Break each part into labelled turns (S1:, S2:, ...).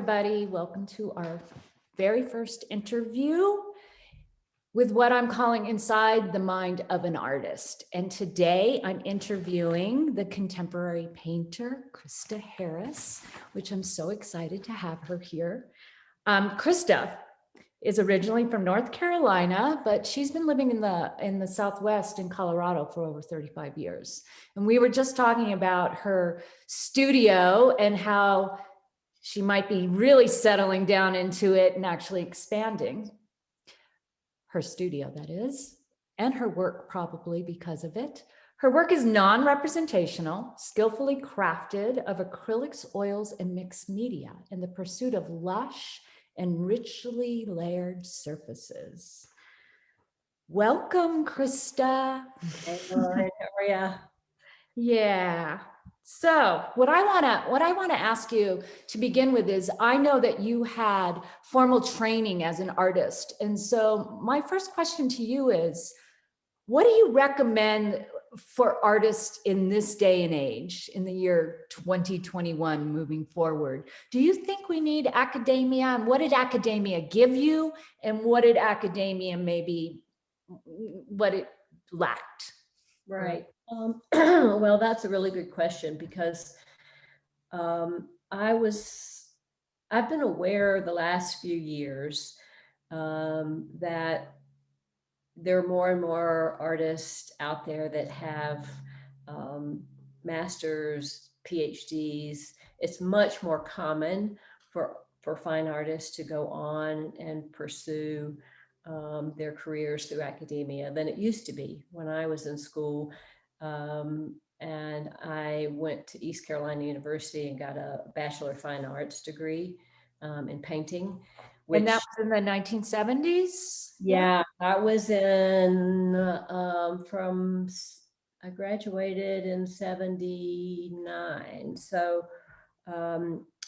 S1: everybody. Welcome to our very first interview with what I'm calling Inside the Mind of an Artist. And today I'm interviewing the contemporary painter, Krista Harris, which I'm so excited to have her here. Krista is originally from North Carolina, but she's been living in the Southwest in Colorado for over 35 years. And we were just talking about her studio and how she might be really settling down into it and actually expanding her studio, that is, and her work probably because of it. Her work is non-representational, skillfully crafted of acrylics, oils, and mixed media in the pursuit of lush and richly layered surfaces. Welcome, Krista.
S2: Hey, Lauren, how are ya?
S1: Yeah. So what I want to ask you to begin with is, I know that you had formal training as an artist. And so my first question to you is, what do you recommend for artists in this day and age, in the year 2021 moving forward? Do you think we need academia? And what did academia give you? And what did academia what it lacked?
S2: Right. Well, that's a really good question because I've been aware the last few years that there are more and more artists out there that have masters, PhDs. It's much more common for fine artists to go on and pursue their careers through academia than it used to be when I was in school. And I went to East Carolina University and got a Bachelor of Fine Arts degree in painting.
S1: And that was in the 1970s?
S2: Yeah, I was in I graduated in 79. So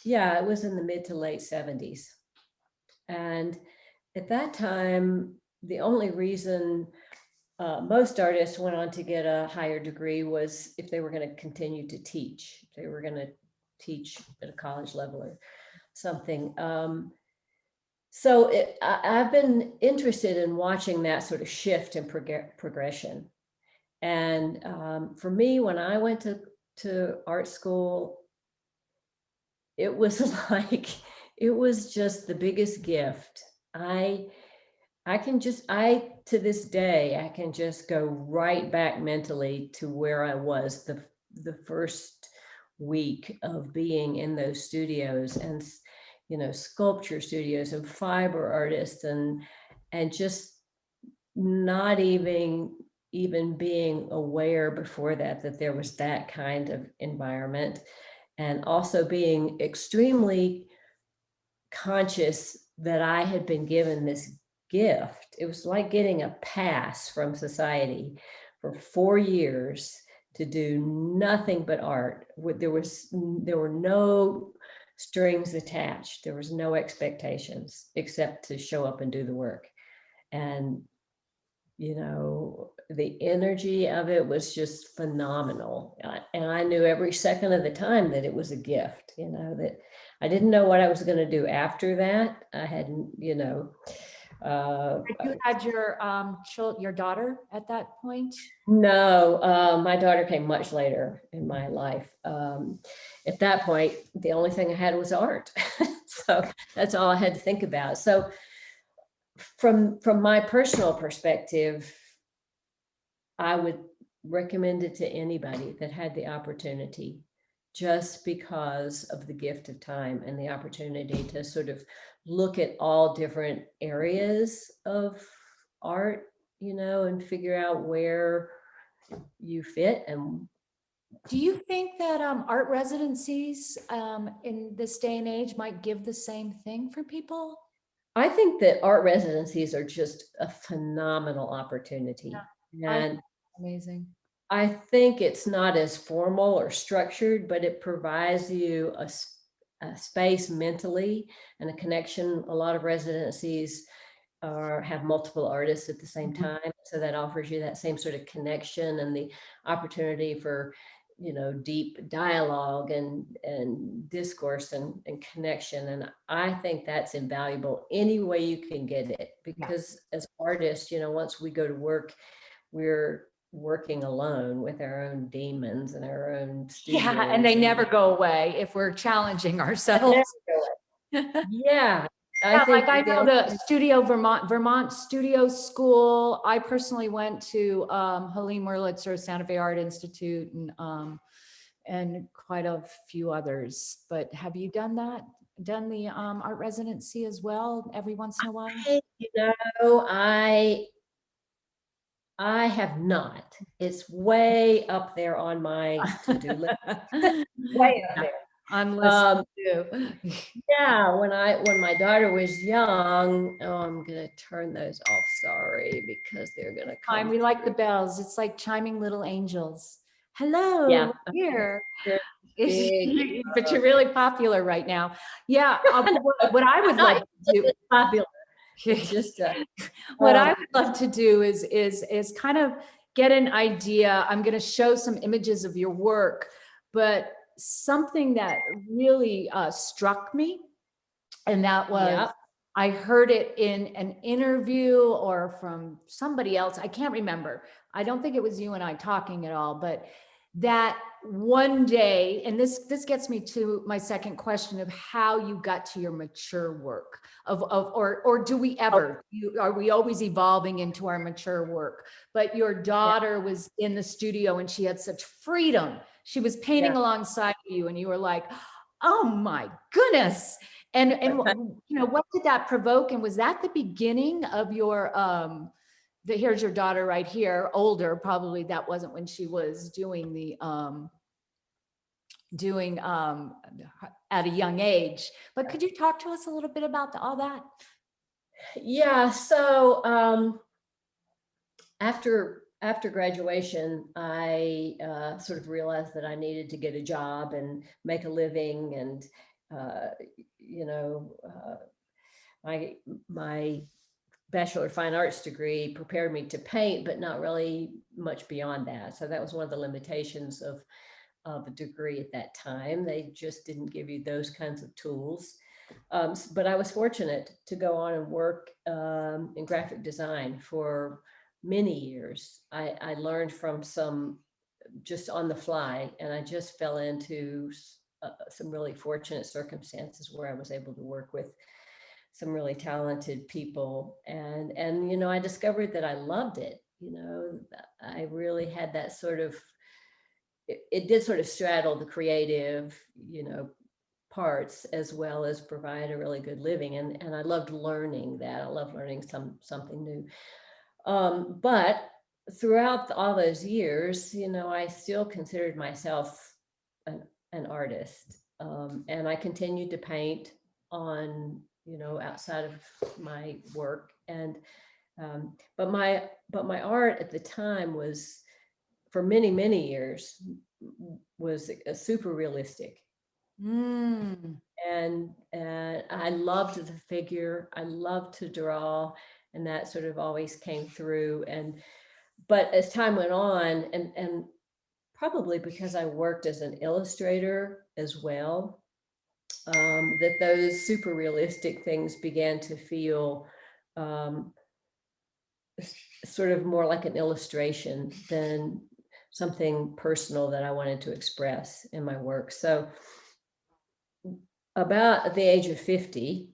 S2: yeah, it was in the mid to late 70s. And at that time, the only reason most artists went on to get a higher degree was if they were going to continue to teach, if they were going to teach at a college level or something. So I've been interested in watching that sort of shift and progression. And for me, when I went to art school, it was it was just the biggest gift. To this day, I can just go right back mentally to where I was the first week of being in those studios, and sculpture studios and fiber artists, and just not even being aware before that there was that kind of environment, and also being extremely conscious that I had been given this gift. It was like getting a pass from society for 4 years to do nothing but art. There were no strings attached. There was no expectations except to show up and do the work. And the energy of it was just phenomenal. And I knew every second of the time that it was a gift, that I didn't know what I was going to do after that. I hadn't,
S1: you had your daughter at that point?
S2: No, my daughter came much later in my life. At that point, the only thing I had was art. So that's all I had to think about. So from my personal perspective, I would recommend it to anybody that had the opportunity, just because of the gift of time and the opportunity to sort of look at all different areas of art, and figure out where you fit. And
S1: do you think that art residencies in this day and age might give the same thing for people?
S2: I think that art residencies are just a phenomenal opportunity.
S1: Yeah, and amazing.
S2: I think it's not as formal or structured, but it provides you a space mentally and a connection. A lot of residencies have multiple artists at the same time. So that offers you that same sort of connection and the opportunity for deep dialogue and discourse and connection. And I think that's invaluable any way you can get it,
S1: Yeah.
S2: because as artists, once we go to work, we're working alone with our own demons and our own
S1: Yeah, and
S2: studios.
S1: they never go away if we're challenging
S2: Never
S1: ourselves.
S2: go away. Yeah, I
S1: Yeah,
S2: think
S1: like I
S2: that the
S1: know
S2: only
S1: the Studio Vermont Studio School. I personally went to Helene Wurlitzer Santa Fe Art Institute and quite a few others. But have you done that? Done the art residency as well every once in a while?
S2: I have not. It's way up there on my to-do list. Way up
S1: Yeah,
S2: there.
S1: I'm listening too.
S2: Yeah, when my daughter was young, oh, I'm gonna turn those off. Sorry, because they're gonna
S1: Fine,
S2: come
S1: we like the
S2: through.
S1: bells. It's like chiming little angels. Hello,
S2: Yeah,
S1: we're here.
S2: they're big.
S1: But you're really popular right now. Yeah, what I would love
S2: Not
S1: to do,
S2: it's popular. It's just
S1: what I
S2: um,
S1: would love to do is kind of get an idea. I'm going to show some images of your work, but something that really struck me, and that was
S2: yeah.
S1: I heard it in an interview or from somebody else. I can't remember. I don't think it was you and I talking at all, but that one day, and this gets me to my second question of how you got to your mature work or do we
S2: Oh,
S1: ever, are we always evolving into our mature work? But your
S2: yeah,
S1: daughter was in the studio and she had such freedom. She was painting
S2: yeah.
S1: alongside you and you were like, oh my goodness. And what did that provoke? And was that the beginning of your here's your daughter right here, older, probably that wasn't when she was doing the doing at a young age. But could you talk to us a little bit about all that?
S2: Yeah. So after graduation, I sort of realized that I needed to get a job and make a living, and uh, you know, uh, my my Bachelor of Fine Arts degree prepared me to paint, but not really much beyond that. So that was one of the limitations of a degree at that time. They just didn't give you those kinds of tools. But I was fortunate to go on and work in graphic design for many years. I learned from some just on the fly, and I just fell into some really fortunate circumstances where I was able to work with some really talented people, and I discovered that I loved it. I really had that sort of it did sort of straddle the creative, parts, as well as provide a really good living, and I loved learning that. I love learning something new. But throughout all those years, I still considered myself an artist, and I continued to paint on, outside of my work, and but my art at the time was, for many years, was a super realistic.
S1: Mm.
S2: And I loved the figure. I loved to draw, and that sort of always came through. But as time went on, and probably because I worked as an illustrator as well, that those super realistic things began to feel um, sort of more like an illustration than something personal that I wanted to express in my work. So about at the age of 50,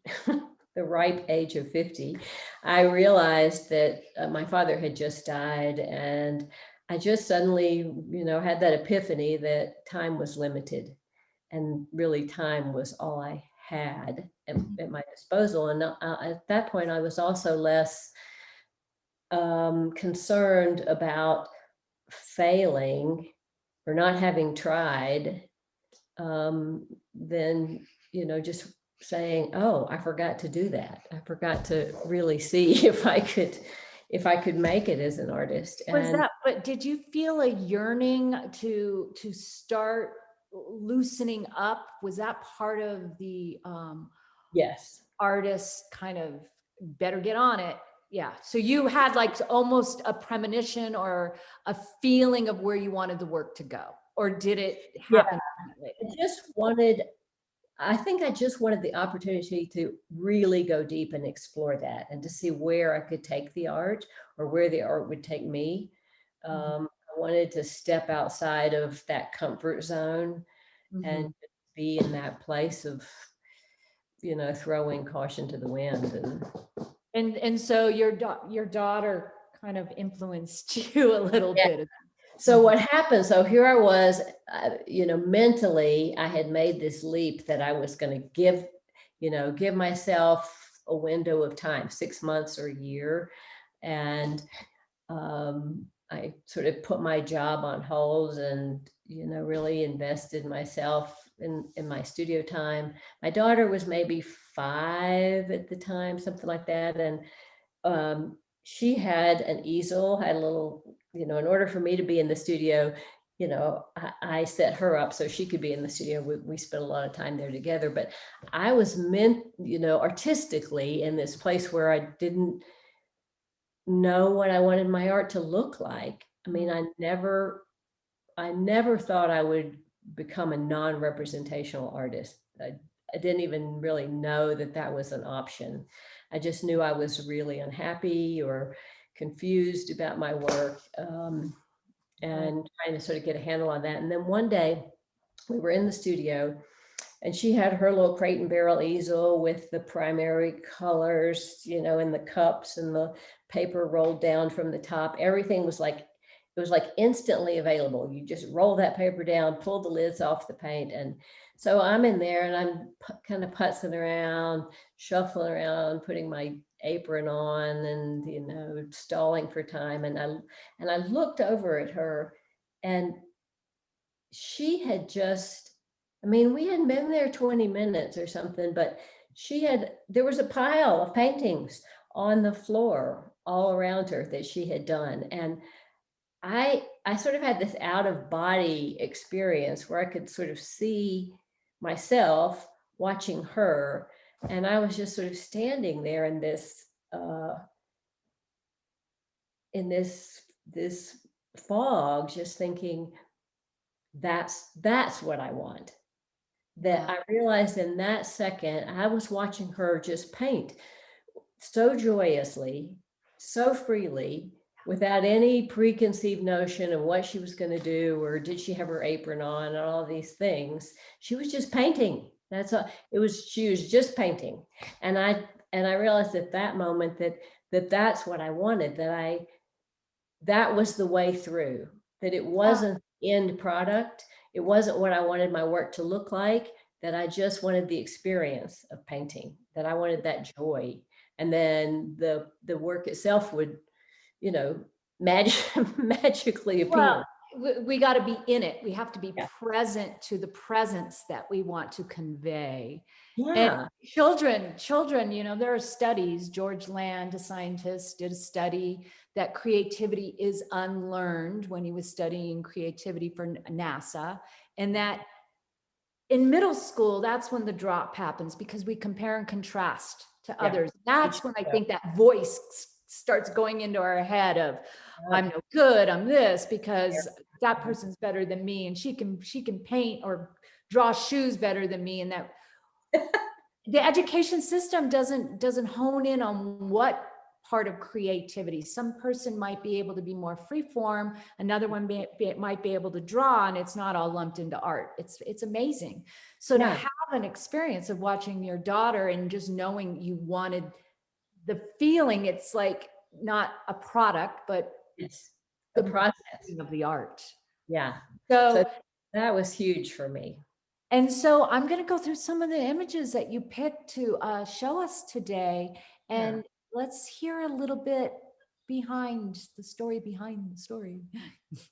S2: the ripe age of 50, I realized that my father had just died, and I just suddenly, had that epiphany that time was limited, and really time was all I had at my disposal. And at that point, I was also less concerned about failing or not having tried, than just saying, oh, I forgot to do that. I forgot to really see if I could make it as an artist.
S1: But did you feel a yearning to start loosening up? Was that part of the
S2: Yes.
S1: artist kind of better get on it? Yeah. So you had like almost a premonition or a feeling of where you wanted the work to go. or did it
S2: Yeah.
S1: happen?
S2: I think I just wanted the opportunity to really go deep and explore that and to see where I could take the art or where the art would take me. I wanted to step outside of that comfort zone and
S1: Mhm.
S2: be in that place of, throwing caution to the wind.
S1: And so your daughter kind of influenced you a little
S2: Yeah.
S1: bit.
S2: So what happened? So here I was, mentally, I had made this leap that I was going to give myself a window of time, 6 months or a year. And I sort of put my job on hold and, really invested myself in my studio time. My daughter was maybe 5 at the time, something like that. And she had an easel, had a little, in order for me to be in the studio, I set her up so she could be in the studio. We spent a lot of time there together, but I was meant, artistically in this place where I didn't know what I wanted my art to look like. I mean, I never thought I would become a non-representational artist. I didn't even really know that that was an option. I just knew I was really unhappy or confused about my work, and trying to sort of get a handle on that. And then one day we were in the studio and she had her little crate and barrel easel with the primary colors, in the cups and the paper rolled down from the top. Everything was like, it was like instantly available. You just roll that paper down, pull the lids off the paint. And so I'm in there and I'm kind of putzing around, shuffling around, putting my apron on and, stalling for time. And I looked over at her and she had just, I mean, we hadn't been there 20 minutes or something, but there was a pile of paintings on the floor all around her that she had done. And I sort of had this out of body experience where I could sort of see myself watching her. And I was just sort of standing there in this fog, just thinking, that's what I want. That
S1: Wow.
S2: I realized in that second, I was watching her just paint so joyously, so freely, without any preconceived notion of what she was going to do, or did she have her apron on, and all these things. She was just painting. That's all it was. She was just painting. And I realized at that moment that's what I wanted, that was the way through, that it wasn't the end product. It wasn't what I wanted my work to look like, that I just wanted the experience of painting, that I wanted that joy. And then the work itself would, magically
S1: Well,
S2: appear.
S1: we got to be in it. We have to be
S2: Yeah.
S1: present to the presence that we want to convey. And
S2: Yeah.
S1: children, there are studies. George Land, a scientist, did a study that creativity is unlearned when he was studying creativity for NASA. And that in middle school, that's when the drop happens because we compare and contrast to
S2: Yeah.
S1: others. That's when I think that voice starts going into our head of, I'm no good, I'm this, because that person's better than me and she can paint or draw shoes better than me. And that the education system doesn't hone in on what part of creativity. Some person might be able to be more free form, another one might be able to draw, and it's not all lumped into art. It's amazing. So to have an experience of watching your daughter and just knowing you wanted the feeling, it's like not a product, but
S2: It's a
S1: the
S2: process.
S1: of the art.
S2: Yeah.
S1: So
S2: So that was huge for me.
S1: And so I'm going to go through some of the images that you picked to show us today. And let's hear a little bit behind the story behind the story.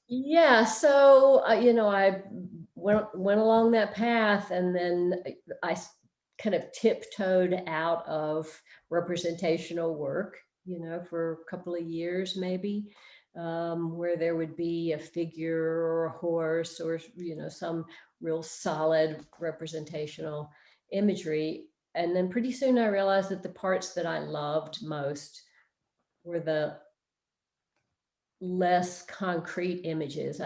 S2: Yeah, so I went along that path, and then I kind of tiptoed out of representational work, for a couple of years maybe, where there would be a figure or a horse or some real solid representational imagery. And then pretty soon I realized that the parts that I loved most were the less concrete images.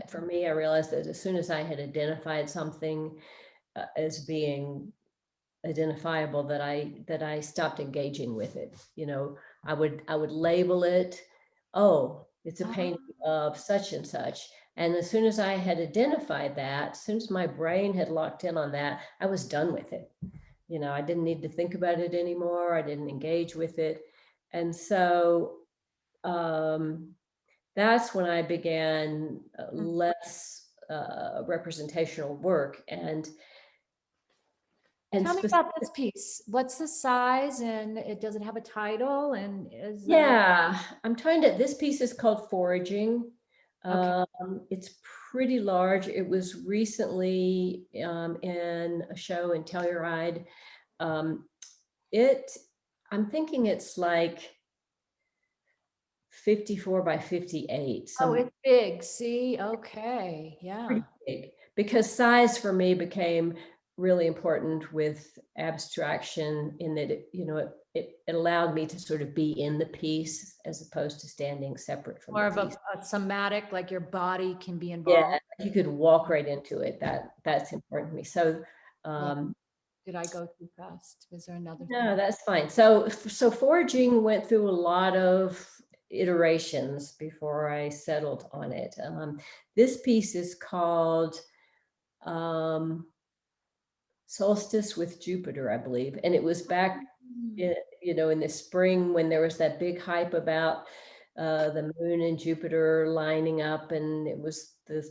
S2: For me, I realized that as soon as I had identified something as being identifiable, that I stopped engaging with it. You know, I would label it, oh, it's a painting of such and such. And as soon as I had identified that, as soon as my brain had locked in on that, I was done with it. You know, I didn't need to think about it anymore. I didn't engage with it. And so that's when I began less representational work. And
S1: Tell me about this piece. What's the size, and does it have a title, and is
S2: yeah, I'm trying to, this piece is called Foraging.
S1: okay.
S2: It's pretty large. It was recently in a show in Telluride. Um, I'm thinking it's like 54 by 58,
S1: Oh,
S2: some
S1: it's big. See, okay, yeah.
S2: pretty big, because size for me became really important with abstraction, in that it allowed me to sort of be in the piece as opposed to standing separate from
S1: More
S2: the
S1: of
S2: piece.
S1: a somatic, like your body can be
S2: Yeah,
S1: involved.
S2: you could walk right into it. That's important to me. So
S1: Yeah. Did I go too fast? Was there another
S2: no,
S1: thing?
S2: that's fine. So foraging went through a lot of iterations before I settled on it. This piece is called um, Solstice with Jupiter, I believe, and it was back in, in the spring, when there was that big hype about the moon and Jupiter lining up, and it was the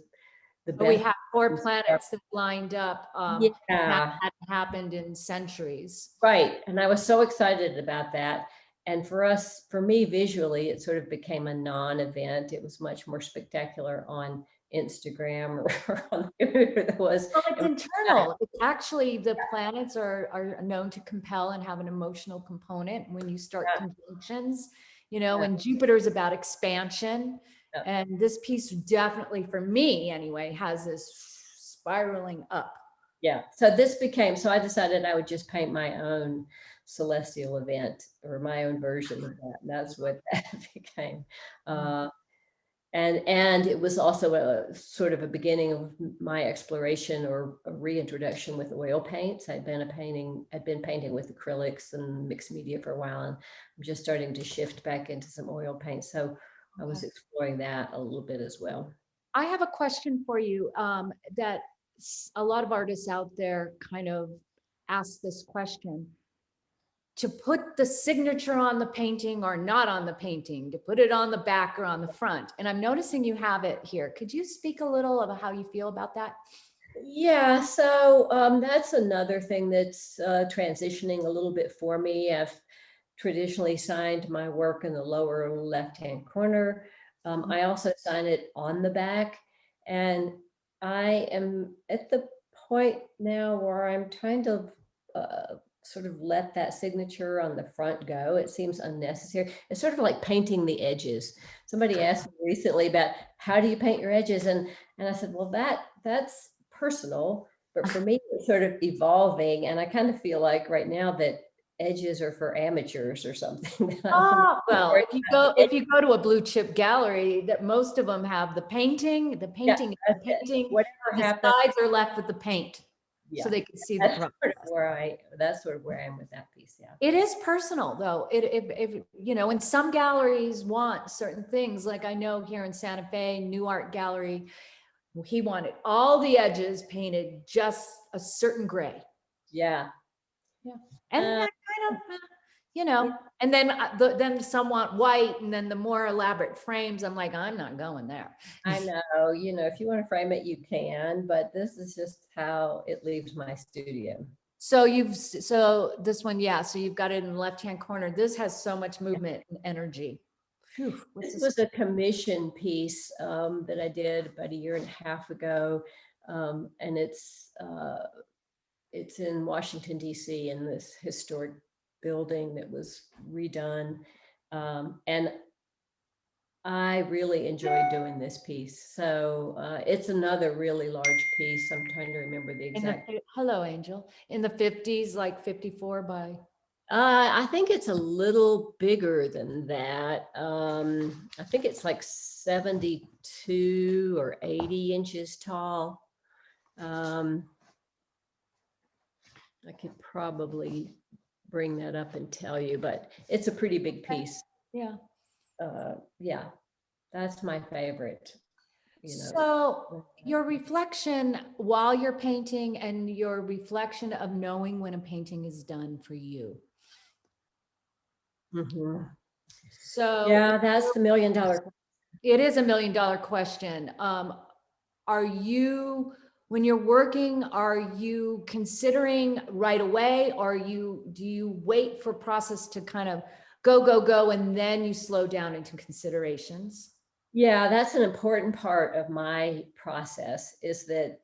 S1: But we
S2: best.
S1: have 4 planets that lined up. That
S2: Yeah,
S1: hadn't happened in centuries.
S2: right. And I was so excited about that. And for me, visually, it sort of became a non-event. It was much more spectacular on Instagram or on the computer that was.
S1: Well, it's internal. It's actually, the planets are known to compel and have an emotional component when you start conjunctions, and Jupiter is about expansion.
S2: Yeah.
S1: And this piece definitely, for me anyway, has this spiraling up.
S2: Yeah. So I decided I would just paint my own celestial event, or my own version of that. And that's what that became. And it was also a sort of a beginning of my exploration, or a reintroduction, with oil paints. I'd been painting with acrylics and mixed media for a while, and I'm just starting to shift back into some oil paint. So I was exploring that a little bit as well.
S1: I have a question for you, that a lot of artists out there kind of ask this question: to put the signature on the painting or not on the painting, to put it on the back or on the front. And I'm noticing you have it here. Could you speak a little about how you feel about that?
S2: Yeah, so that's another thing that's transitioning a little bit for me. I've traditionally signed my work in the lower left-hand corner. I also sign it on the back, and I am at the point now where I'm trying to sort of let that signature on the front go. It seems unnecessary. It's sort of like painting the edges. Somebody asked me recently about, how do you paint your edges? And I said, well, that's personal, but for me, it's sort of evolving. And I kind of feel like right now that edges are for amateurs or something.
S1: Well, if you go to a blue chip gallery, that most of them have the painting,
S2: Yeah, whatever
S1: the
S2: happens.
S1: sides are left with the paint.
S2: Yeah,
S1: So they can see the process.
S2: That's sort of where I am with that piece. Yeah.
S1: It is personal though. If and some galleries want certain things, like I know here in Santa Fe, New Art Gallery, he wanted all the edges painted just a certain gray.
S2: Yeah.
S1: Yeah. And that kind of, and then some want white, and then the more elaborate frames, I'm like, I'm not going there.
S2: I know, if you want to frame it, you can, but this is just how it leaves my studio.
S1: So this one, yeah. So you've got it in the left-hand corner. This has so much movement and energy. Whew,
S2: this was a commission piece that I did about a year and a half ago, and it's in Washington, D.C., in this historic building that was redone, and I really enjoyed doing this piece. So it's another really large piece. I'm trying to remember the exact.
S1: Hello, Angel. In the 50s, like 54 by.
S2: I think it's a little bigger than that. I think it's like 72 or 80 inches tall. I could probably bring that up and tell you, but it's a pretty big piece.
S1: Yeah.
S2: Yeah, that's my favorite,
S1: So your reflection while you're painting and your reflection of knowing when a painting is done for you.
S2: Mhm.
S1: So
S2: Yeah, that's the $1 million.
S1: it is a $1 million question. Are you, when you're working, are you considering right away, or do you wait for process to kind of go, and then you slow down into considerations?
S2: Yeah, that's an important part of my process, is that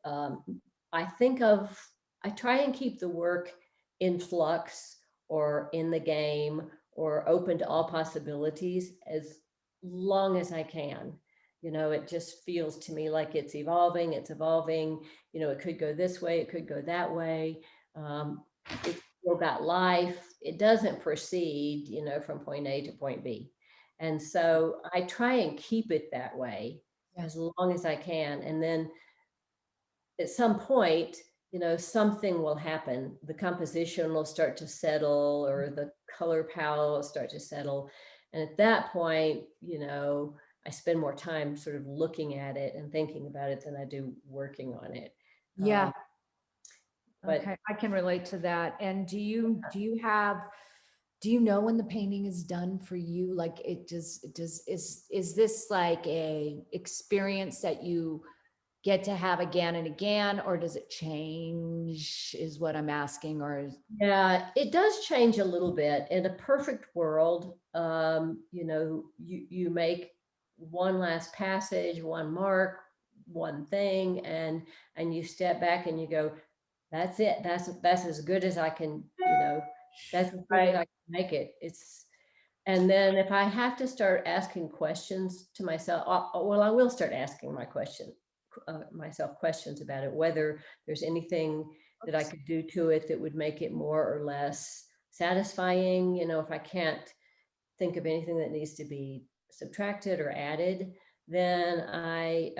S2: I try and keep the work in flux or in the game or open to all possibilities as long as I can. It just feels to me like it's evolving, it could go this way, it could go that way. It's still got life. It doesn't proceed, from point A to point B. And so I try and keep it that way as long as I can. And then at some point, something will happen. The composition will start to settle, or the color palette will start to settle. And at that point, I spend more time sort of looking at it and thinking about it than I do working on it.
S1: Yeah.
S2: But
S1: Okay, I can relate to that. And do you know when the painting is done for you? Like is this like a experience that you get to have again and again, or does it change, is what I'm asking? Or
S2: yeah, it does change a little bit. In a perfect world, you make one last passage, one mark, one thing, and you step back and you go, that's it. That's as good as I can, that's as good as I can make it. And then if I have to start asking questions to myself, well, I will start asking myself questions about it, whether there's anything that I could do to it that would make it more or less satisfying. If I can't think of anything that needs to be subtracted or added, then I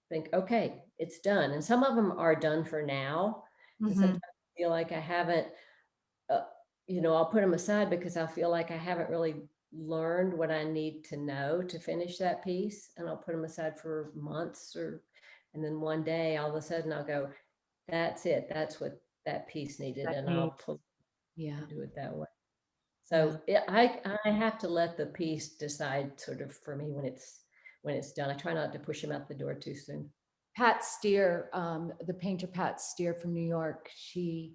S2: think, okay, it's done. And some of them are done for now. And sometimes I feel like I haven't, I'll put them aside because I feel like I haven't really learned what I need to know to finish that piece. And I'll put them aside for months, and then one day all of a sudden I'll go, that's it. That's what that piece needed. And I'll pull and do it that way. So I have to let the piece decide sort of for me when it's done. I try not to push him out the door too soon.
S1: Pat Steer, the painter Pat Steer from New York, she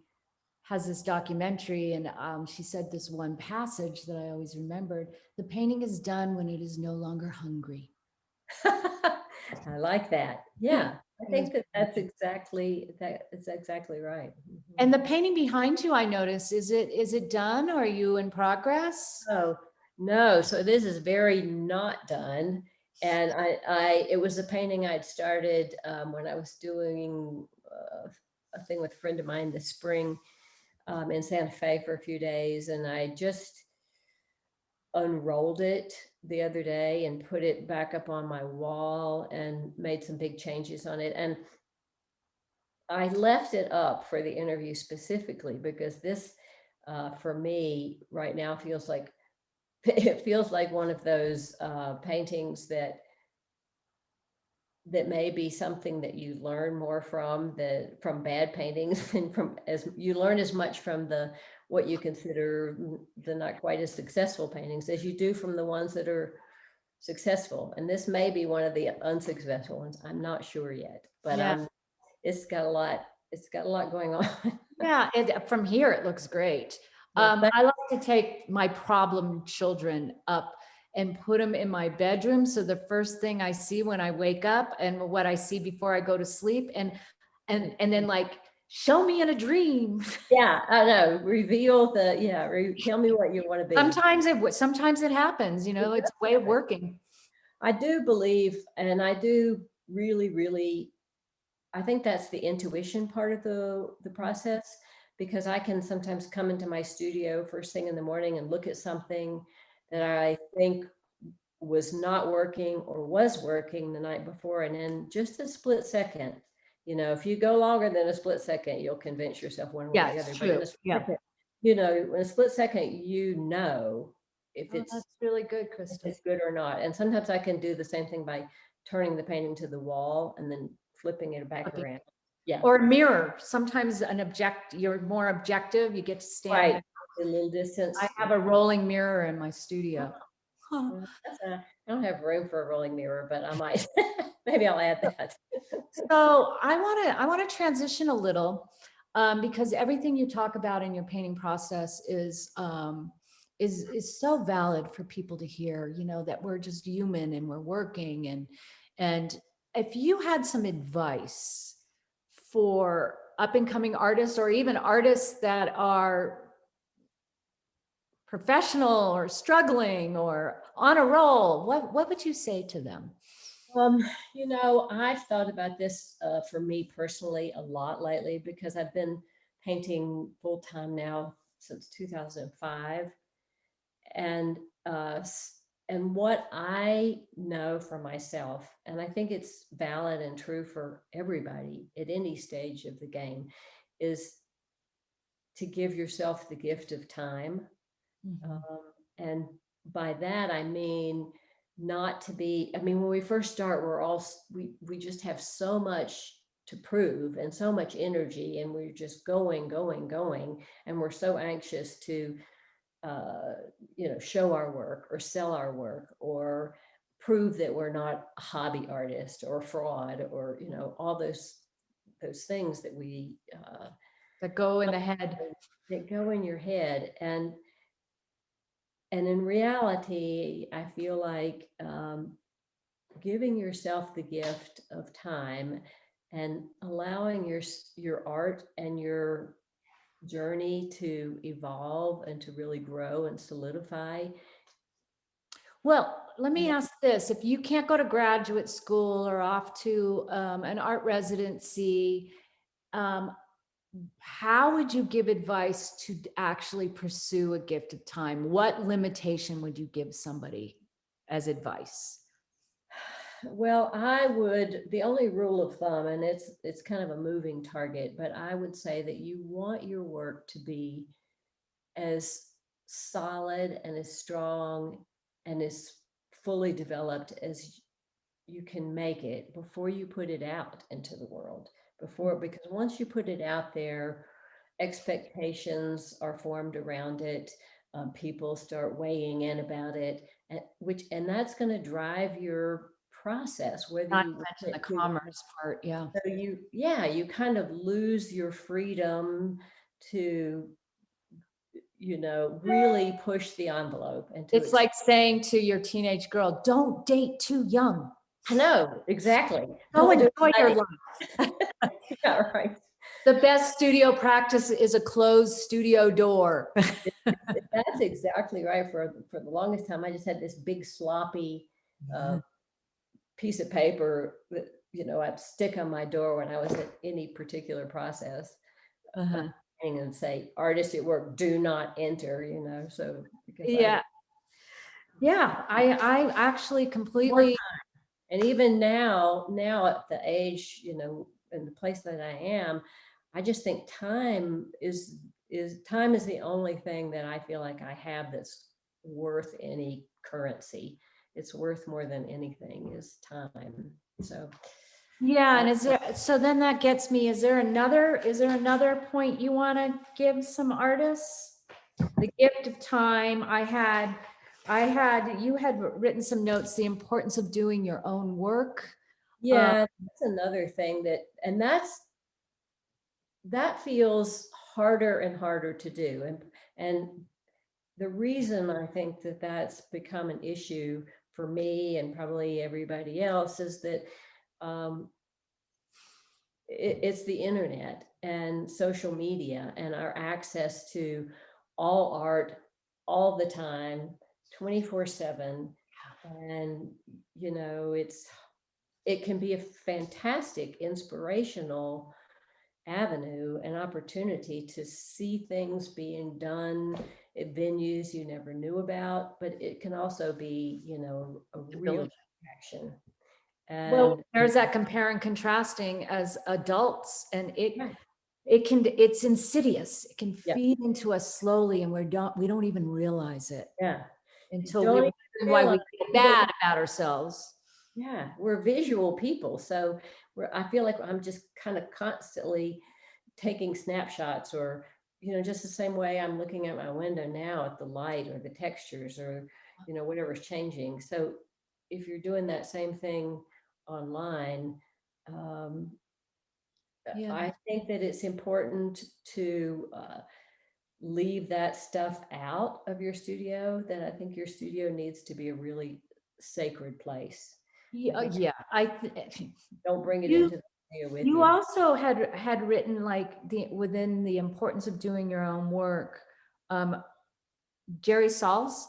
S1: has this documentary, and she said this one passage that I always remembered: the painting is done when it is no longer hungry.
S2: I like that. Yeah, I think that's exactly right.
S1: And the painting behind you, I noticed, is it done, or are you in progress?
S2: Oh, no. So this is very not done. And it was a painting I'd started when I was doing a thing with a friend of mine this spring in Santa Fe for a few days. And I just unrolled it the other day and put it back up on my wall and made some big changes on it. And I left it up for the interview specifically because this, for me right now, feels like one of those paintings that may be something that you learn more from bad paintings, and as you learn as much from what you consider the not quite as successful paintings as you do from the ones that are successful. And this may be one of the unsuccessful ones. I'm not sure yet, but it's got a lot going on.
S1: Yeah, and from here it looks great.
S2: Well,
S1: I like to take my problem children up and put them in my bedroom. So the first thing I see when I wake up, and what I see before I go to sleep, and then like, show me in a dream.
S2: Yeah, I know. Reveal tell me what you want to be.
S1: Sometimes it happens, it's a way of working.
S2: I do believe, and I do really, really, I think that's the intuition part of the process, because I can sometimes come into my studio first thing in the morning and look at something that I think was not working or was working the night before, and in just a split second, if you go longer than a split second, you'll convince yourself one way
S1: Yeah,
S2: or the
S1: it's
S2: other. But in
S1: true.
S2: a split
S1: Yeah.
S2: second, in a split second, if
S1: Oh,
S2: it's
S1: that's really good,
S2: if
S1: Krista.
S2: it's good or not. And sometimes I can do the same thing by turning the painting to the wall and then flipping it back
S1: Okay.
S2: around. Yeah,
S1: Or a mirror. Sometimes you're more objective. You get to stand.
S2: right. A little distance.
S1: I have a rolling mirror in my studio. Huh.
S2: I don't have room for a rolling mirror, but I might. Maybe I'll add that.
S1: So I want to transition a little, because everything you talk about in your painting process is so valid for people to hear. That we're just human and we're working, and if you had some advice for up and coming artists, or even artists that are professional or struggling or on a roll, what would you say to them?
S2: Um, I've thought about this for me personally a lot lately, because I've been painting full time now since 2005. And what I know for myself, and I think it's valid and true for everybody at any stage of the game, is to give yourself the gift of time.
S1: Mhm.
S2: And by that, I mean, not to be, when we first start, we just have so much to prove and so much energy, and we're just going, going, going. And we're so anxious to, show our work or sell our work or prove that we're not a hobby artist or fraud, or, all those things that
S1: That go in the head.
S2: that go in your head. And in reality, I feel like giving yourself the gift of time and allowing your art and your journey to evolve and to really grow and solidify.
S1: Well, let me
S2: And
S1: ask this. If you can't go to graduate school or off to an art residency, um, how would you give advice to actually pursue a gift of time? What limitation would you give somebody as advice?
S2: Well, the only rule of thumb, and it's kind of a moving target, but I would say that you want your work to be as solid and as strong and as fully developed as you can make it before you put it out into the world. Because once you put it out there, expectations are formed around it. People start weighing in about it, and that's going to drive your process, whether
S1: Not
S2: you
S1: to
S2: want
S1: mention the
S2: it to.
S1: commerce part. Yeah.
S2: So you kind of lose your freedom to, really push the envelope and to
S1: It's like saying to your teenage girl, don't date too young.
S2: I know, exactly.
S1: Go
S2: Don't do
S1: enjoy your
S2: it.
S1: life.
S2: Yeah, right.
S1: The best studio practice is a closed studio door.
S2: That's exactly right. For the longest time, I just had this big sloppy piece of paper that, I'd stick on my door when I was at any particular process,
S1: Uh-huh.
S2: and say, "Artist at work, do not enter." So because I
S1: Yeah. Yeah. I actually
S2: more
S1: completely.
S2: And even now at the age, in the place that I am, I just think time is the only thing that I feel like I have that's worth any currency. It's worth more than anything is time. So
S1: Yeah, and
S2: that's
S1: so then that gets me, is there another point you want to give some artists? The gift of time. You had written some notes, the importance of doing your own work.
S2: yeah, that's another thing that feels harder and harder to do. And the reason I think that that's become an issue for me and probably everybody else is that um, it's the internet and social media and our access to all art all the time, 24/7. And, it can be a fantastic, inspirational avenue, an opportunity to see things being done at venues you never knew about, but it can also be, a real attraction.
S1: Well,
S2: And
S1: there's that compare and contrasting as adults, and
S2: yeah,
S1: it's insidious. It can
S2: yeah,
S1: feed into us slowly, and we don't even realize it
S2: yeah. You
S1: until we
S2: don't even
S1: wonder why
S2: realize
S1: we feel
S2: that.
S1: bad about ourselves.
S2: Yeah, we're visual people, so I feel like I'm just kind of constantly taking snapshots, or just the same way I'm looking at my window now at the light or the textures, or whatever's changing. So if you're doing that same thing online, um,
S1: Yeah.
S2: I think that it's important to leave that stuff out of your studio. That I think your studio needs to be a really sacred place. I
S1: Yeah,
S2: think
S1: yeah.
S2: don't bring it
S1: You
S2: into the studio with
S1: you
S2: you.
S1: also had written like within the importance of doing your own work. Um, Jerry Sauls,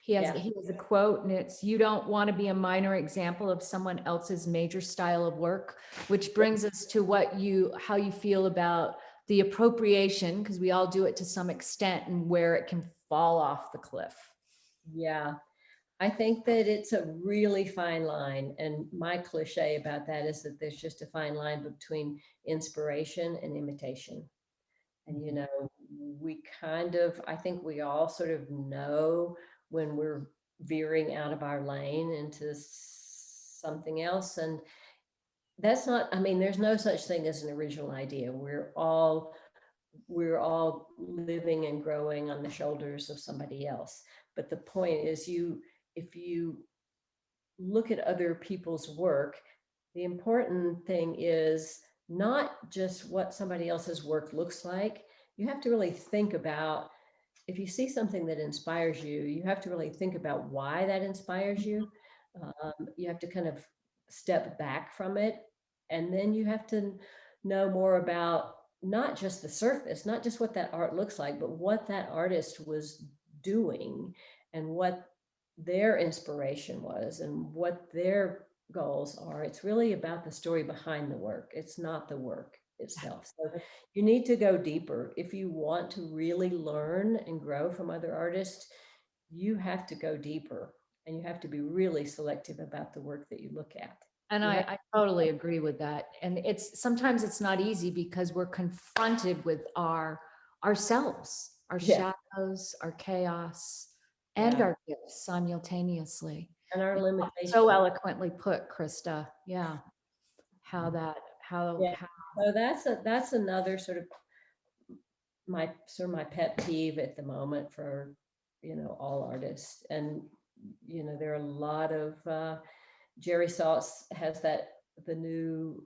S2: Yeah.
S1: he has a quote, and it's, "You don't want to be a minor example of someone else's major style of work," which brings us to how you feel about the appropriation, because we all do it to some extent, and where it can fall off the cliff.
S2: Yeah. I think that it's a really fine line. And my cliche about that is that there's just a fine line between inspiration and imitation. And, I think we all sort of know when we're veering out of our lane into something else. And that's not, I mean, there's no such thing as an original idea. We're all living and growing on the shoulders of somebody else. But the point is, if you look at other people's work, the important thing is not just what somebody else's work looks like. You have to really think about, if you see something that inspires you, you have to really think about why that inspires you. You have to kind of step back from it. And then you have to know more about not just the surface, not just what that art looks like, but what that artist was doing, and what their inspiration was, and what their goals are. It's really about the story behind the work. It's not the work itself. So you need to go deeper. If you want to really learn and grow from other artists, you have to go deeper, and you have to be really selective about the work that you look at.
S1: And
S2: You have
S1: I totally agree with that. And sometimes it's not easy, because we're confronted with ourselves, our
S2: yeah,
S1: shadows, our chaos, and
S2: yeah,
S1: our gifts simultaneously.
S2: and our
S1: So
S2: limitations.
S1: eloquently put, Krista. Yeah.
S2: Yeah. So that's another sort of my pet peeve at the moment for all artists. And there are a lot of Jerry Sauce has the new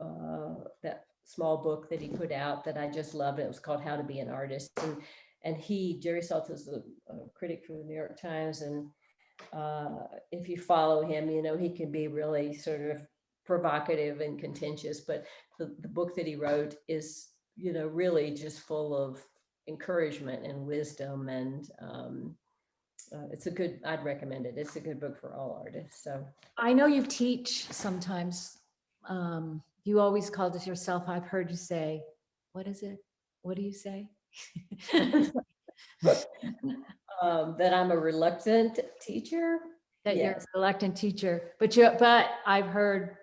S2: that small book that he put out that I just loved. It was called How to Be an Artist. And Jerry Saltz is a critic for the New York Times. And if you follow him, he can be really sort of provocative and contentious, but the book that he wrote is, really just full of encouragement and wisdom. And I'd recommend it. It's a good book for all artists. So
S1: I know you teach sometimes. You always called it yourself. I've heard you say, what is it? What do you say?
S2: that I'm a reluctant teacher.
S1: That you're
S2: Yes.
S1: a reluctant teacher, but I've heard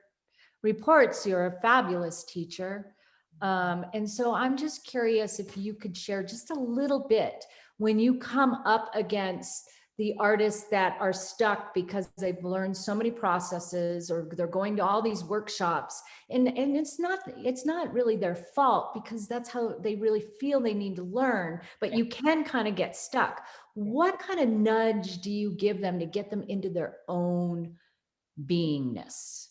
S1: reports you're a fabulous teacher. And so I'm just curious if you could share just a little bit when you come up against the artists that are stuck because they've learned so many processes, or they're going to all these workshops, and it's not really their fault, because that's how they really feel they need to learn, but you can kind of get stuck. What kind of nudge do you give them to get them into their own beingness?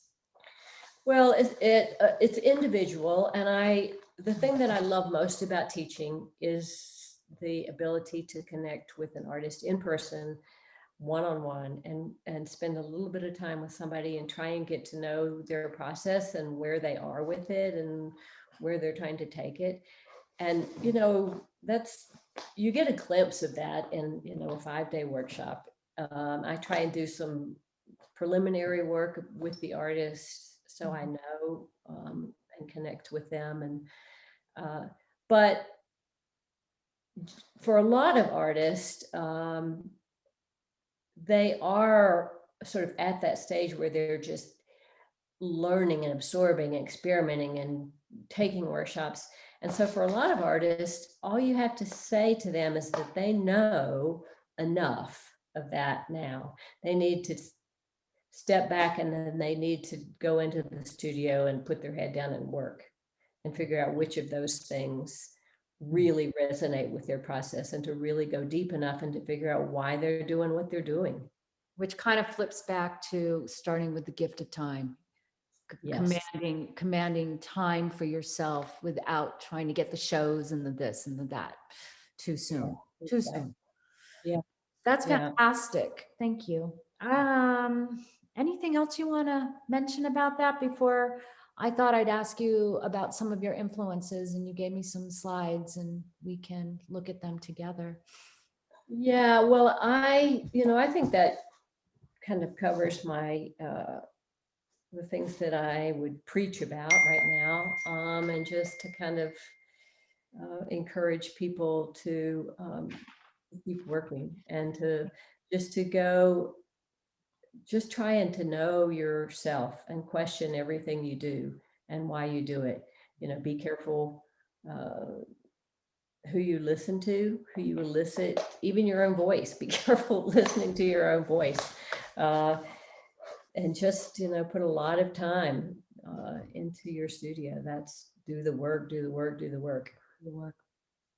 S2: Well, it's individual, and the thing that I love most about teaching is the ability to connect with an artist in person, one-on-one, and spend a little bit of time with somebody and try and get to know their process and where they are with it and where they're trying to take it. And you get a glimpse of that in a 5-day workshop. I try and do some preliminary work with the artist, so I know and connect with them. And But for a lot of artists, they are sort of at that stage where they're just learning and absorbing and experimenting and taking workshops. And so for a lot of artists, all you have to say to them is that they know enough of that now. They need to step back, and then they need to go into the studio and put their head down and work and figure out which of those things really resonate with their process, and to really go deep enough and to figure out why they're doing what they're doing.
S1: Which kind of flips back to starting with the gift of time.
S2: Yes.
S1: Commanding time for yourself without trying to get the shows and the this and the that too soon.
S2: Yeah,
S1: Too
S2: exactly.
S1: soon.
S2: Yeah.
S1: That's
S2: Yeah.
S1: fantastic. Thank you. Anything else you want to mention about that before? I thought I'd ask you about some of your influences, and you gave me some slides and we can look at them together.
S2: Yeah, well, I think that kind of covers my the things that I would preach about right now, and just to kind of encourage people to keep working, and to go, just trying to know yourself and question everything you do and why you do it. Be careful who you listen to, who you elicit, even your own voice. Be careful listening to your own voice. And just, put a lot of time into your studio. That's do the work, do the work, do the work.
S1: The work.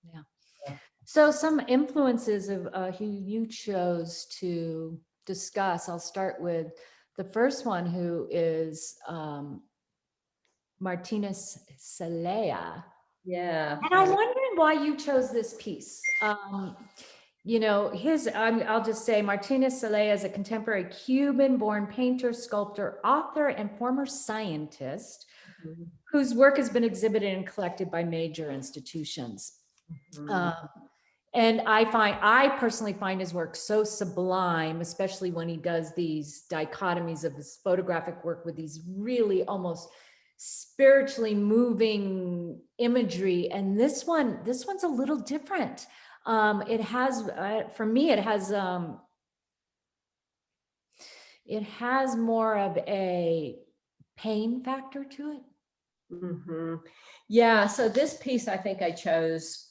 S1: Yeah.
S2: Yeah.
S1: So some influences of who you chose to discuss. I'll start with the first one, who is Martinez Celaya.
S2: Yeah.
S1: And I'm wondering why you chose this piece. I'll just say Martinez Celaya is a contemporary Cuban-born painter, sculptor, author, and former scientist
S2: Mhm.
S1: whose work has been exhibited and collected by major institutions.
S2: Mhm.
S1: And I personally find his work so sublime, especially when he does these dichotomies of his photographic work with these really almost spiritually moving imagery. And this one's a little different. It has, for me, it has more of a pain factor to it.
S2: Mhm. Yeah, so this piece I think I chose.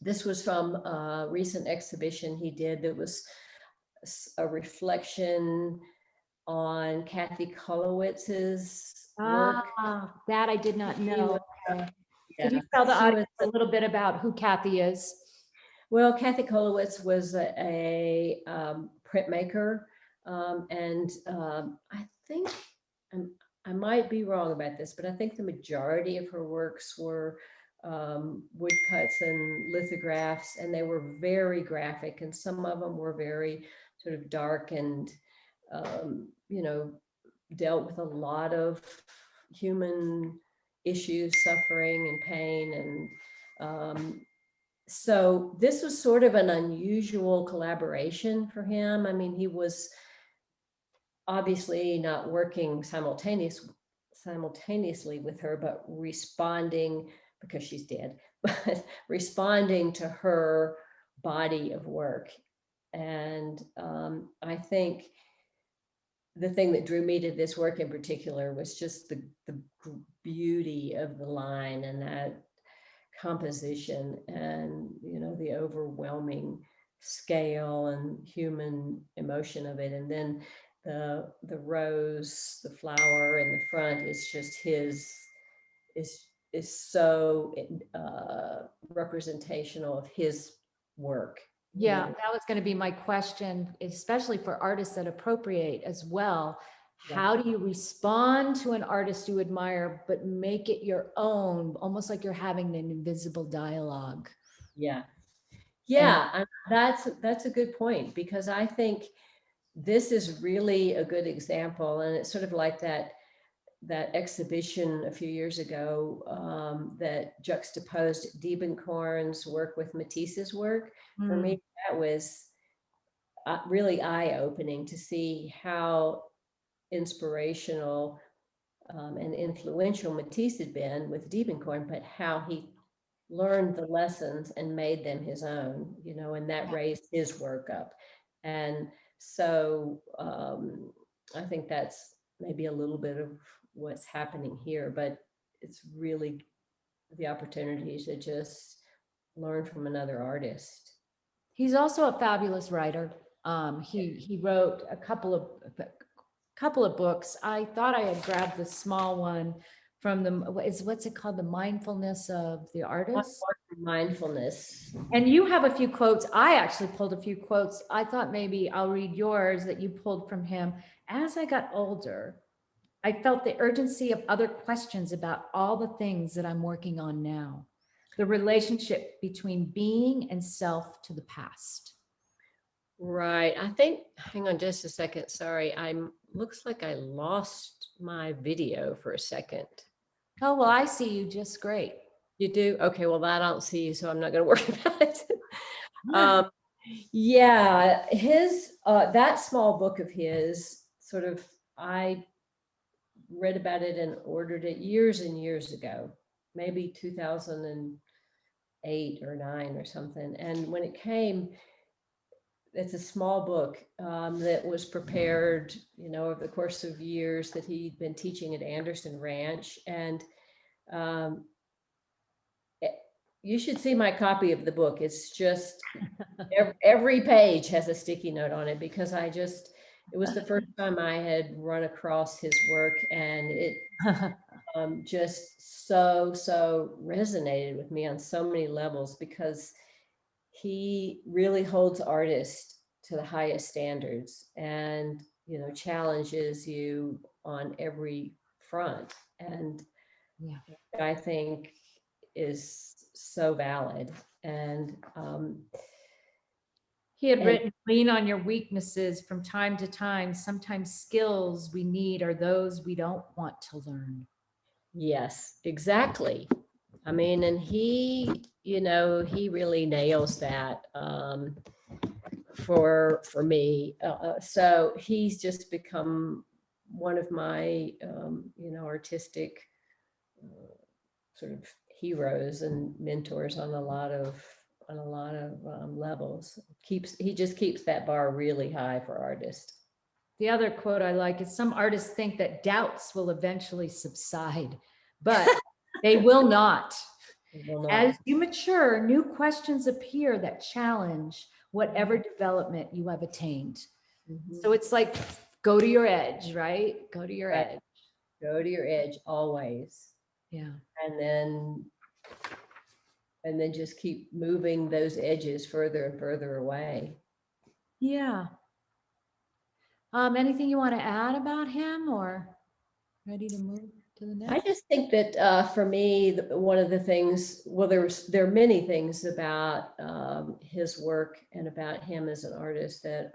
S2: This was from a recent exhibition he did that was a reflection on Kathy Kolowitz's work.
S1: That I did not
S2: She was,
S1: know. Could
S2: yeah,
S1: you tell the
S2: she was.
S1: audience a little bit about who Kathy is?
S2: Well, Kathy Kolowitz was a printmaker, and I think I might be wrong about this, but I think the majority of her works were woodcuts and lithographs, and they were very graphic, and some of them were very sort of dark and dealt with a lot of human issues, suffering and pain, and so this was sort of an unusual collaboration for him. I mean, he was obviously not working simultaneously with her, but responding, because she's dead, but responding to her body of work. And I think the thing that drew me to this work in particular was just the beauty of the line, and that composition, and the overwhelming scale and human emotion of it. And then the rose, the flower in the front is just is so representational of his work.
S1: Yeah, that was going to be my question, especially for artists that appropriate as well.
S2: Yeah.
S1: How do you respond to an artist you admire, but make it your own, almost like you're having an invisible dialogue?
S2: Yeah. Yeah, that's a good point, because I think this is really a good example, and it's sort of like that exhibition a few years ago that juxtaposed Diebenkorn's work with Matisse's work. For me, that was really eye-opening to see how inspirational and influential Matisse had been with Diebenkorn, but how he learned the lessons and made them his own, and that raised his work up. And so I think that's maybe a little bit of what's happening here, but it's really the opportunity to just learn from another artist.
S1: He's also a fabulous writer. He wrote a couple of books. I thought I had grabbed the small one from what's it called? The Mindfulness of the Artist.
S2: Mindfulness.
S1: And you have a few quotes. I actually pulled a few quotes. I thought maybe I'll read yours that you pulled from him. As I got older, I felt the urgency of other questions about all the things that I'm working on now. The relationship between being and self to the past.
S2: Right. I think, hang on just a second. Sorry. Looks like I lost my video for a second.
S1: Oh, well, I see you just great.
S2: You do? Okay. Well, I don't see you, so I'm not going to worry about it.
S1: Yeah.
S2: Yeah, that small book of his, sort of, I read about it and ordered it years and years ago, maybe 2008 or 9 or something. And when it came, it's a small book that was prepared, over the course of years that he'd been teaching at Anderson Ranch. And you should see my copy of the book. It's just every page has a sticky note on it, because it was the first time I had run across his work, and it just so resonated with me on so many levels, because he really holds artists to the highest standards, and challenges you on every front, and
S1: Yeah.
S2: I think is so valid. And
S1: He had written, lean on your weaknesses from time to time. Sometimes skills we need are those we don't want to learn.
S2: yes, exactly. I mean, and he really nails that for me. So he's just become one of my artistic sort of heroes and mentors on a lot of levels. He just keeps that bar really high for artists.
S1: The other quote I like is, some artists think that doubts will eventually subside, but they will not. As you mature, new questions appear that challenge whatever development you have attained.
S2: Mm-hmm.
S1: So it's like, go to your edge, right? Go to your edge.
S2: Go to your edge always.
S1: Yeah.
S2: And then just keep moving those edges further and further away.
S1: Yeah. Anything you want to add about him, or ready to move to the next?
S2: I just think that for me, one of the things, well, there are many things about his work and about him as an artist that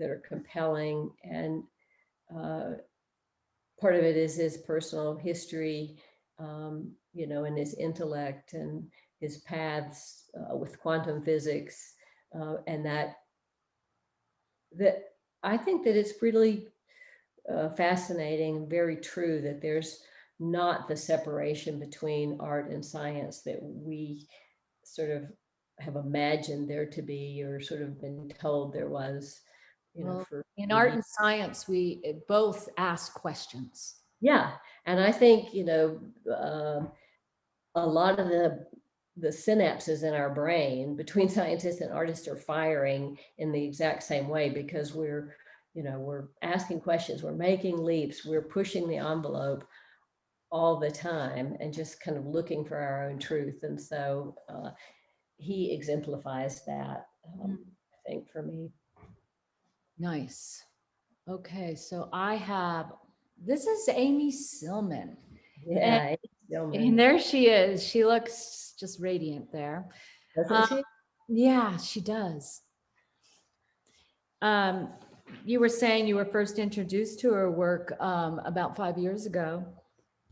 S2: are compelling, and part of it is his personal history, and his intellect and his paths with quantum physics, and that I think that it's really fascinating, very true, that there's not the separation between art and science that we sort of have imagined there to be, or sort of been told there was,
S1: in art and science, we both ask questions.
S2: Yeah. And I think, a lot of the synapses in our brain between scientists and artists are firing in the exact same way, because we're asking questions, we're making leaps, we're pushing the envelope all the time, and just kind of looking for our own truth. And so he exemplifies that, I think, for me.
S1: Nice. Okay, so this is Amy Silman.
S2: Yeah.
S1: And there she is. She looks just radiant there.
S2: Doesn't she?
S1: Yeah, she does. You were saying you were first introduced to her work about 5 years ago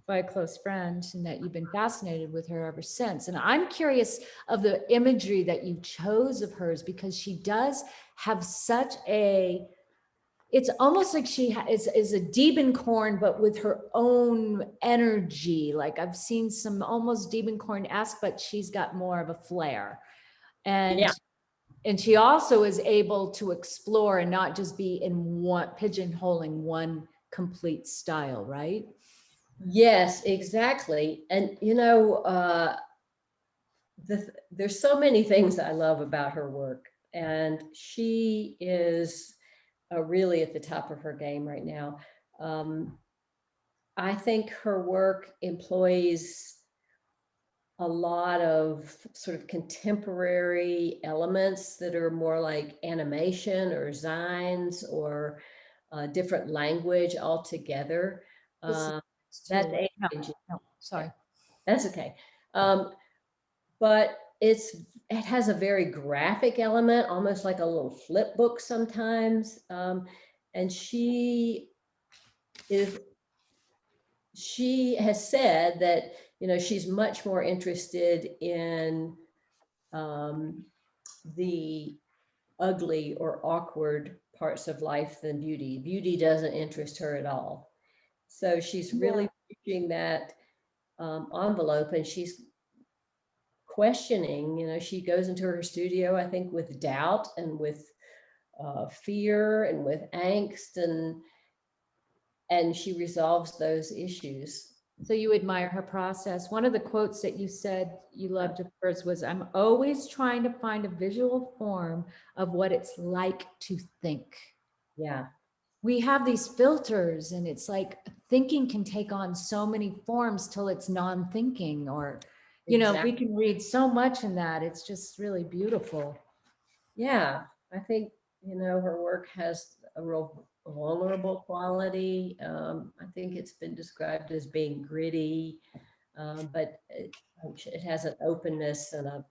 S1: by a close friend, and that you've been fascinated with her ever since. And I'm curious of the imagery that you chose of hers, because she does have such a it's almost like she is a Diebenkorn, but with her own energy. Like I've seen some almost Diebenkorn-esque, but she's got more of a flair.
S2: Yeah.
S1: And she also is able to explore and not just be in one pigeonholing one complete style, right?
S2: Yes, exactly. And there's so many things I love about her work, and she is really at the top of her game right now. I think her work employs a lot of sort of contemporary elements that are more like animation or zines or different language altogether.
S1: This is
S2: That's
S1: too. No,
S2: Adrian.
S1: no, sorry.
S2: That's okay. But it has a very graphic element, almost like a little flip book sometimes. And she has said that, she's much more interested in the ugly or awkward parts of life than beauty. Beauty doesn't interest her at all. So she's really pushing that envelope, and she's questioning. She goes into her studio, I think, with doubt and with fear and with angst, and she resolves those issues.
S1: So you admire her process. One of the quotes that you said you loved at first was, "I'm always trying to find a visual form of what it's like to think."
S2: Yeah.
S1: We have these filters, and it's like thinking can take on so many forms till it's non-thinking, or,
S2: Exactly.
S1: we can read so much in that. It's just really beautiful.
S2: Yeah, I think, her work has a real vulnerable quality. I think it's been described as being gritty, but it has an openness and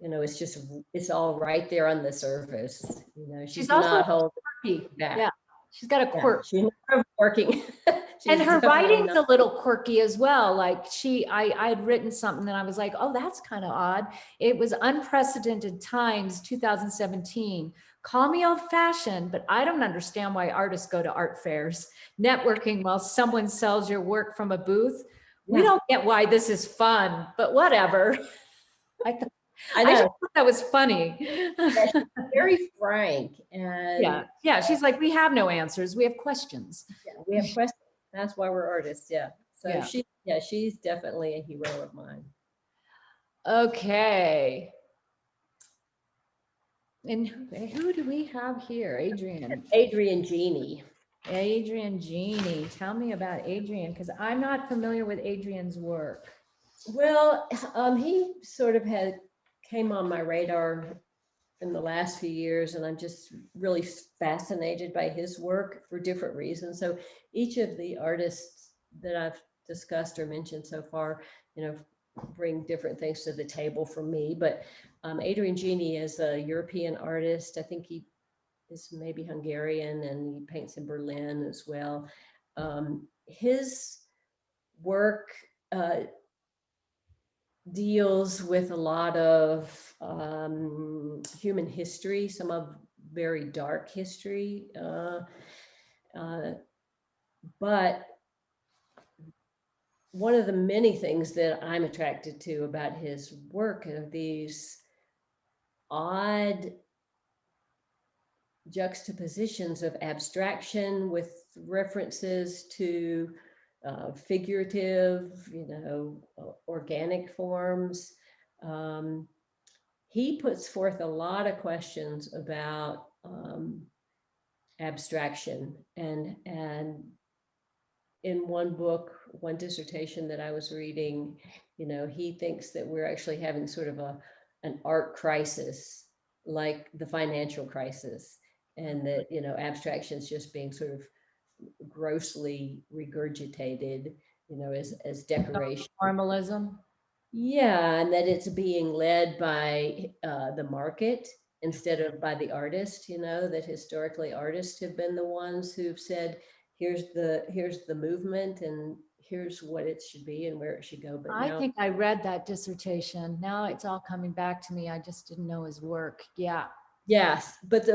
S2: it's all right there on the surface.
S1: She's
S2: She's
S1: also
S2: not holding
S1: quirky.
S2: back.
S1: Yeah, she's got a
S2: Yeah,
S1: quirk.
S2: she's not working.
S1: And
S2: She's
S1: her
S2: definitely
S1: writing's
S2: not.
S1: a little quirky as well. Like I had written something and I was like, oh, that's kind of odd. It was unprecedented times, 2017. Call me old fashioned, but I don't understand why artists go to art fairs, networking while someone sells your work from a booth. We
S2: Yeah,
S1: don't get why this is fun, but whatever. I thought,
S2: I
S1: I just
S2: know.
S1: thought that was funny.
S2: Yeah, she's very frank, and
S1: Yeah. She's like, we have no answers. We have questions.
S2: yeah, we have questions. That's why we're artists. Yeah. So
S1: Yeah.
S2: she's definitely a hero of mine.
S1: Okay. And who do we have here? Adrian.
S2: Adrian Genie.
S1: Adrian Genie. Tell me about Adrian, because I'm not familiar with Adrian's work.
S2: Well, he sort of came on my radar in the last few years, and I'm just really fascinated by his work for different reasons. So each of the artists that I've discussed or mentioned so far, bring different things to the table for me. But Adrian Genie is a European artist. I think he is maybe Hungarian, and he paints in Berlin as well. His work deals with a lot of human history, some of very dark history, but one of the many things that I'm attracted to about his work are these odd juxtapositions of abstraction with references to figurative, organic forms. He puts forth a lot of questions about abstraction, and in one book, one dissertation that I was reading, he thinks that we're actually having sort of an art crisis, like the financial crisis, and that abstraction is just being sort of grossly regurgitated, as decoration.
S1: Formalism.
S2: Yeah, and that it's being led by the market instead of by the artist. That historically artists have been the ones who've said, here's the movement, and here's what it should be and where it should go. But
S1: I
S2: now,
S1: think I read that dissertation. Now it's all coming back to me. I just didn't know his work. Yeah.
S2: yes, but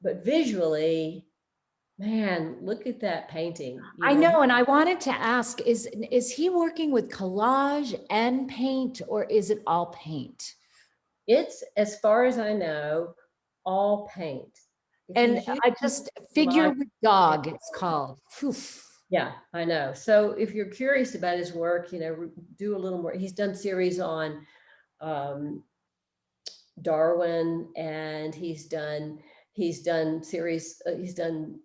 S2: but visually, man, look at that painting. You
S1: I
S2: know,
S1: know, and I wanted to ask, is he working with collage and paint, or is it all paint?
S2: it's, as far as I know, all paint. If
S1: And
S2: he's
S1: I
S2: using
S1: just figure
S2: collage,
S1: with dog, it's called. Phew.
S2: yeah, I know. So if you're curious about his work, you know, do a little more. He's done series on um, Darwin, and he's done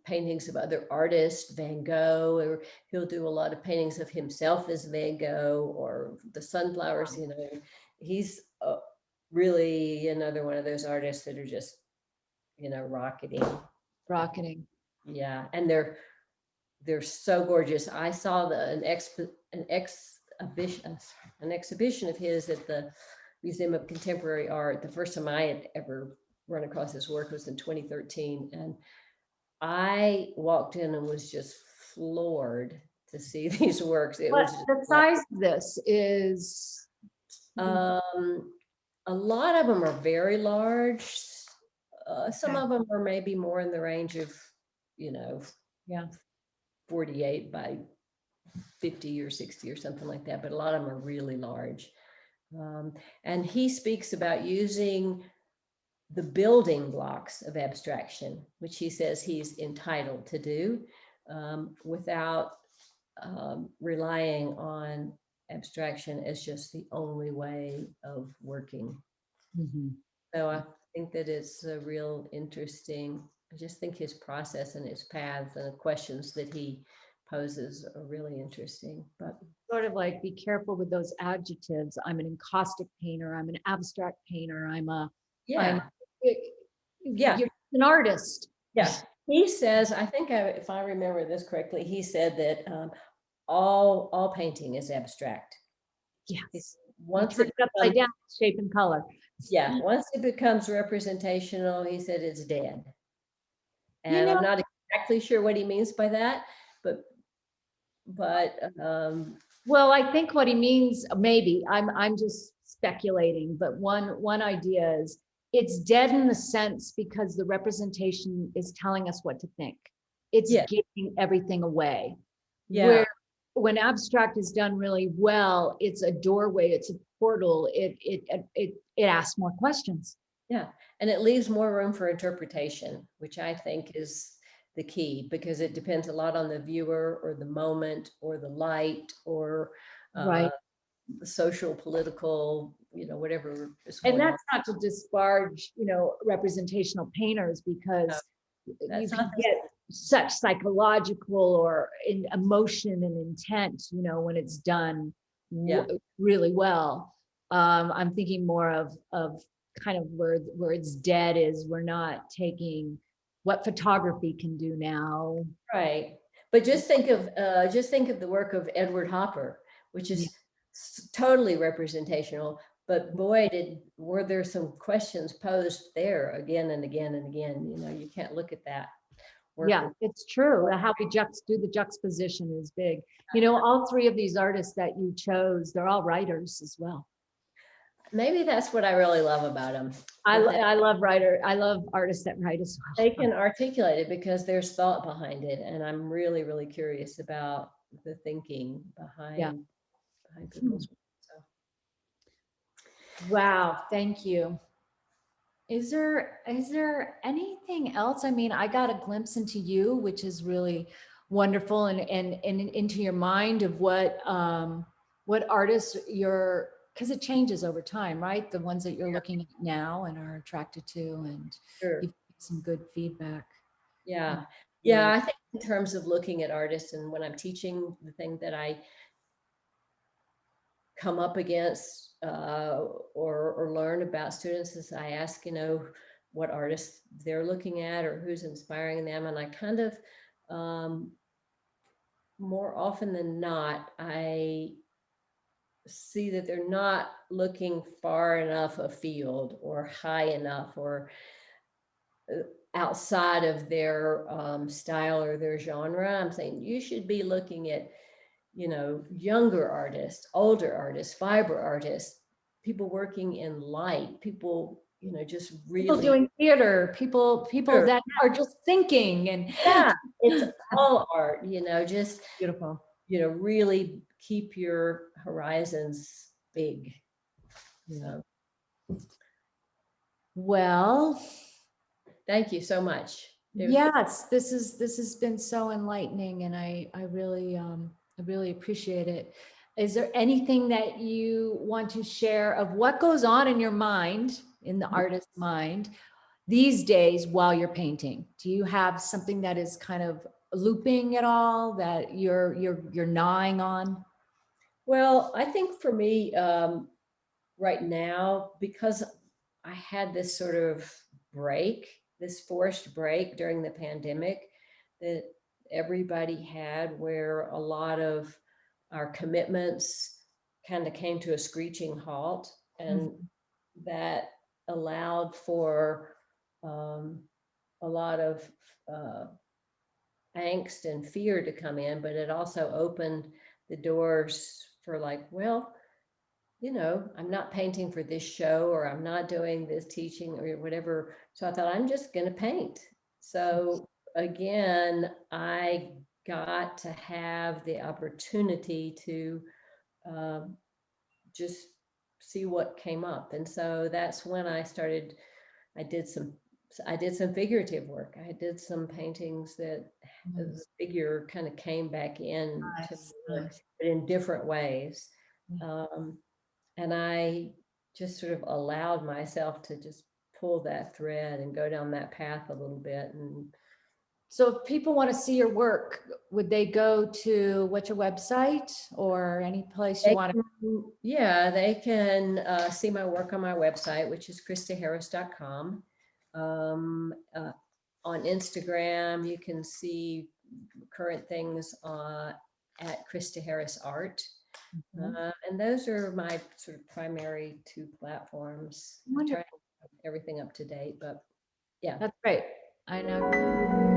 S2: paintings of other artists, Van Gogh, or he'll do a lot of paintings of himself as Van Gogh, or the sunflowers. You know, he's really another one of those artists that are just, you know, rocketing.
S1: Rocketing.
S2: Yeah, and they're so gorgeous. I saw an exhibition of his at the Museum of Contemporary Art. The first time I had ever run across his work was in 2013, and I walked in and was just floored to see these works. It
S1: What
S2: was just
S1: the size of this is?
S2: a lot of them are very large. Some
S1: Okay.
S2: of them are maybe more in the range of, you know,
S1: Yeah.
S2: 48 by 50 or 60 or something like that, but a lot of them are really large. And he speaks about using the building blocks of abstraction, which he says he's entitled to do, without relying on abstraction as just the only way of working.
S1: Mhm.
S2: So I think that it's a real interesting, I just think his process and his paths and the questions that he poses are really interesting. But
S1: Sort of like, be careful with those adjectives. I'm an encaustic painter. I'm an abstract painter. I'm,
S2: yeah, yeah,
S1: you're an artist.
S2: yeah. He says, I think if I remember this correctly, he said that all painting is abstract.
S1: Yes. You
S2: Once
S1: turn
S2: it
S1: it upside
S2: becomes,
S1: down, shape and color.
S2: yeah, once it becomes representational, he said it's dead.
S1: You
S2: And
S1: know,
S2: I'm not exactly sure what he means by that, but but
S1: well, I think what he means, maybe, I'm just speculating, but one idea is it's dead in the sense because the representation is telling us what to think. It's
S2: yeah,
S1: giving everything away.
S2: yeah,
S1: Where when abstract is done really well, it's a doorway, it's a portal, it asks more questions.
S2: yeah, and it leaves more room for interpretation, which I think is the key, because it depends a lot on the viewer or the moment or the light or
S1: Right.
S2: the social, political, you know, whatever is
S1: And
S2: going on.
S1: that's not to disparage, representational painters,
S2: No,
S1: because you
S2: that's
S1: can
S2: not the
S1: get such psychological or in emotion and intent, when it's done
S2: yeah,
S1: really well. I'm thinking more of kind of where it's dead is we're not taking what photography can do now.
S2: right. But just think of the work of Edward Hopper, which
S1: Yeah.
S2: is totally representational. But boy, were there some questions posed there again and again and again. You know, you can't look at that work
S1: Yeah,
S2: and
S1: it's true. How we do the juxtaposition is big. All three of these artists that you chose, they're all writers as well.
S2: maybe that's what I really love about them.
S1: I love I love artists that write as
S2: They
S1: well.
S2: can articulate it because there's thought behind it, and I'm really, really curious about the thinking
S1: Yeah.
S2: behind people's work. So
S1: Wow, thank you. Is there anything else? I mean, I got a glimpse into you, which is really wonderful, and into your mind of what artists you're, because it changes over time, right? The ones that you're looking at now and are attracted to, and
S2: sure.
S1: you've some good feedback.
S2: Yeah. Yeah,
S1: Really.
S2: I think in terms of looking at artists, and when I'm teaching, the thing that I come up against or learn about students is I ask, what artists they're looking at or who's inspiring them. And I kind of, more often than not, I see that they're not looking far enough afield or high enough or outside of their style or their genre. I'm saying you should be looking at, younger artists, older artists, fiber artists, people working in light, people just
S1: People
S2: really.
S1: doing theater, people
S2: Sure.
S1: that are just thinking and
S2: Yeah, it's all art, just,
S1: beautiful.
S2: really keep your horizons big. So
S1: Well,
S2: thank you so much.
S1: yes, this has been so enlightening, and I really appreciate it. Is there anything that you want to share of what goes on in your mind, in the artist's mind, these days while you're painting? Do you have something that is kind of looping at all that you're gnawing on?
S2: Well, I think for me, right now, because I had this sort of break, this forced break during the pandemic that everybody had, where a lot of our commitments kind of came to a screeching halt. And
S1: Mhm.
S2: that allowed for um, a lot of uh, angst and fear to come in, but it also opened the doors for, like, well, I'm not painting for this show, or I'm not doing this teaching or whatever. So I thought, I'm just going to paint. So again, I got to have the opportunity to um, just see what came up. And so that's when I did some I did some figurative work. I did some paintings that the
S1: Nice,
S2: figure kind of came back in to
S1: nice,
S2: me,
S1: nice.
S2: but in different ways. Um, and I just sort of allowed myself to just pull that thread and go down that path a little bit. And
S1: So if people want to see your work, would they go to what's your website or any place you
S2: they
S1: want to?
S2: yeah, they can see my work on my website, which is kristaharris.com. On Instagram, you can see current things at Krista Harris Art. And those are my sort of primary two platforms. I try
S1: Wonderful.
S2: to keep everything up to date, but yeah.
S1: That's great. I know.